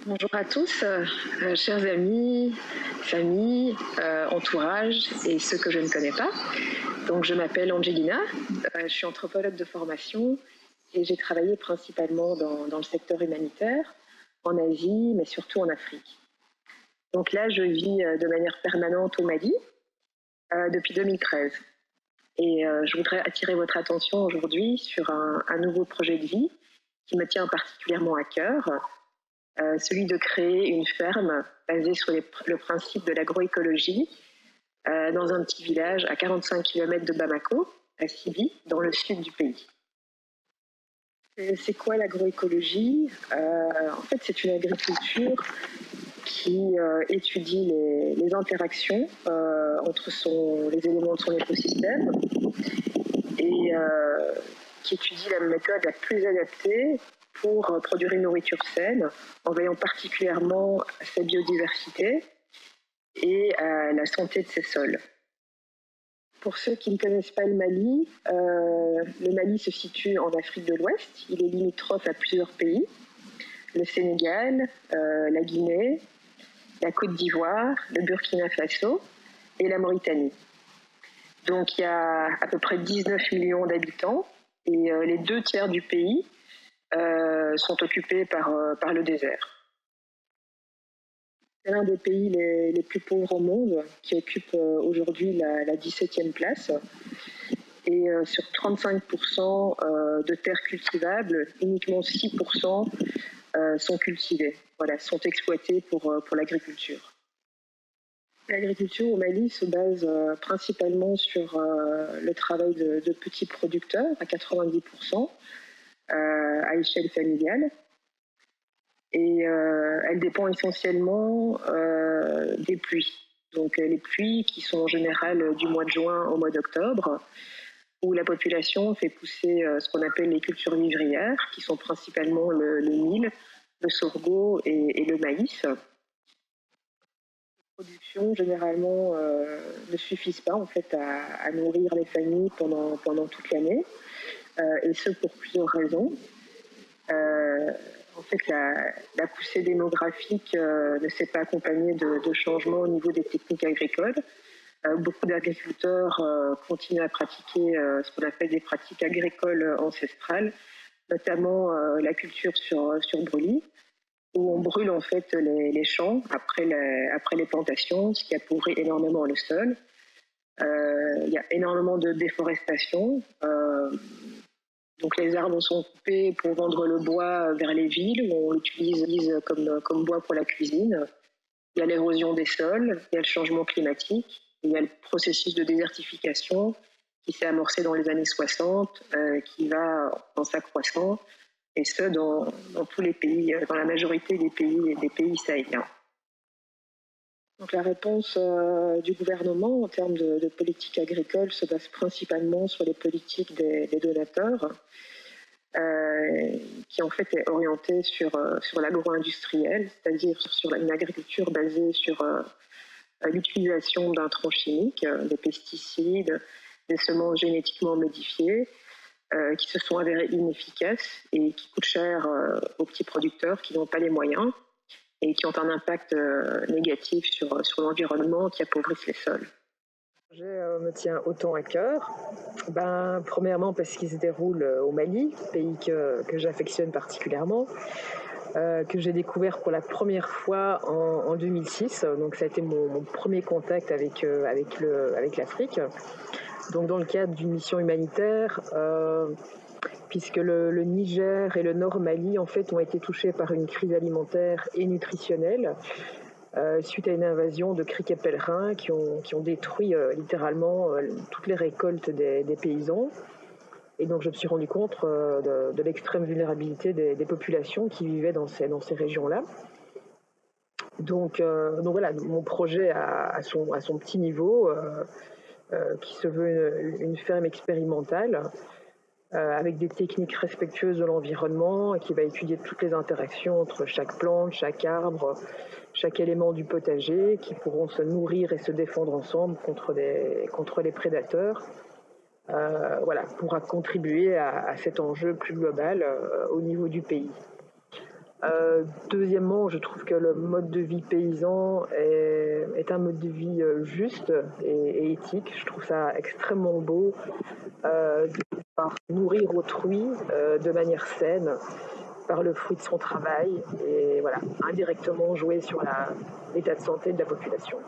Bonjour à tous, chers amis, famille, entourage et ceux que je ne connais pas. Donc je m'appelle Angelina, je suis anthropologue de formation et j'ai travaillé principalement dans le secteur humanitaire, en Asie, mais surtout en Afrique. Donc là, je vis de manière permanente au Mali depuis 2013. Et je voudrais attirer votre attention aujourd'hui sur un nouveau projet de vie qui me tient particulièrement à cœur, celui de créer une ferme basée sur le principe de l'agroécologie dans un petit village à 45 km de Bamako, à Sibi, dans le sud du pays. C'est quoi l'agroécologie? En fait, c'est une agriculture qui étudie les interactions entre les éléments de son écosystème et qui étudie la méthode la plus adaptée pour produire une nourriture saine, en veillant particulièrement à sa biodiversité et à la santé de ses sols. Pour ceux qui ne connaissent pas le Mali se situe en Afrique de l'Ouest. Il est limitrophe à plusieurs pays, le Sénégal, la Guinée, la Côte d'Ivoire, le Burkina Faso et la Mauritanie. Donc il y a à peu près 19 millions d'habitants et les 2 tiers du pays sont occupés par le désert. C'est l'un des pays les plus pauvres au monde, qui occupe aujourd'hui la 17e place. Et sur 35% de terres cultivables, uniquement 6% sont cultivées, sont exploitées pour l'agriculture. L'agriculture au Mali se base principalement sur le travail de petits producteurs à 90%, à échelle familiale. Et elle dépend essentiellement des pluies. Donc les pluies qui sont en général du mois de juin au mois d'octobre, où la population fait pousser ce qu'on appelle les cultures vivrières, qui sont principalement le mil, le sorgho et le maïs. Les productions généralement ne suffisent pas en fait à nourrir les familles pendant toute l'année, et ce pour plusieurs raisons. En fait, la poussée démographique ne s'est pas accompagnée de changements au niveau des techniques agricoles. Beaucoup d'agriculteurs continuent à pratiquer ce qu'on appelle des pratiques agricoles ancestrales, notamment la culture sur brûlis, où on brûle en fait les champs après les plantations, ce qui appauvrit énormément le sol. Il y a énormément de déforestation. Donc les arbres sont coupés pour vendre le bois vers les villes, où on l'utilise comme bois pour la cuisine. Il y a l'érosion des sols, il y a le changement climatique, il y a le processus de désertification qui s'est amorcé dans les années 60, qui va en s'accroissant, et ce dans tous les pays, dans la majorité des pays sahéliens. Donc la réponse du gouvernement en termes de politique agricole se base principalement sur les politiques des donateurs, qui en fait est orientée sur l'agro-industriel, c'est-à-dire sur une agriculture basée sur l'utilisation d'intrants chimiques, des pesticides, des semences génétiquement modifiées, qui se sont avérées inefficaces et qui coûtent cher aux petits producteurs qui n'ont pas les moyens et qui ont un impact négatif sur l'environnement, qui appauvrissent les sols. Le projet me tient autant à cœur. Premièrement parce qu'il se déroule au Mali, pays que j'affectionne particulièrement, que j'ai découvert pour la première fois en 2006. Donc ça a été mon premier contact avec l'Afrique. Donc dans le cadre d'une mission humanitaire, puisque le Niger et le Nord Mali en fait ont été touchés par une crise alimentaire et nutritionnelle, suite à une invasion de criquets pèlerins qui ont détruit littéralement toutes les récoltes des paysans. Et donc je me suis rendu compte de l'extrême vulnérabilité des populations qui vivaient dans ces régions-là. Donc voilà, mon projet à son petit niveau, qui se veut une ferme expérimentale, avec des techniques respectueuses de l'environnement, et qui va étudier toutes les interactions entre chaque plante, chaque arbre, chaque élément du potager, qui pourront se nourrir et se défendre ensemble contre les prédateurs. Pourra contribuer à cet enjeu plus global au niveau du pays. Deuxièmement, je trouve que le mode de vie paysan est un mode de vie juste et éthique. Je trouve ça extrêmement beau de pouvoir nourrir autrui de manière saine par le fruit de son travail et voilà, indirectement jouer sur l'état de santé de la population.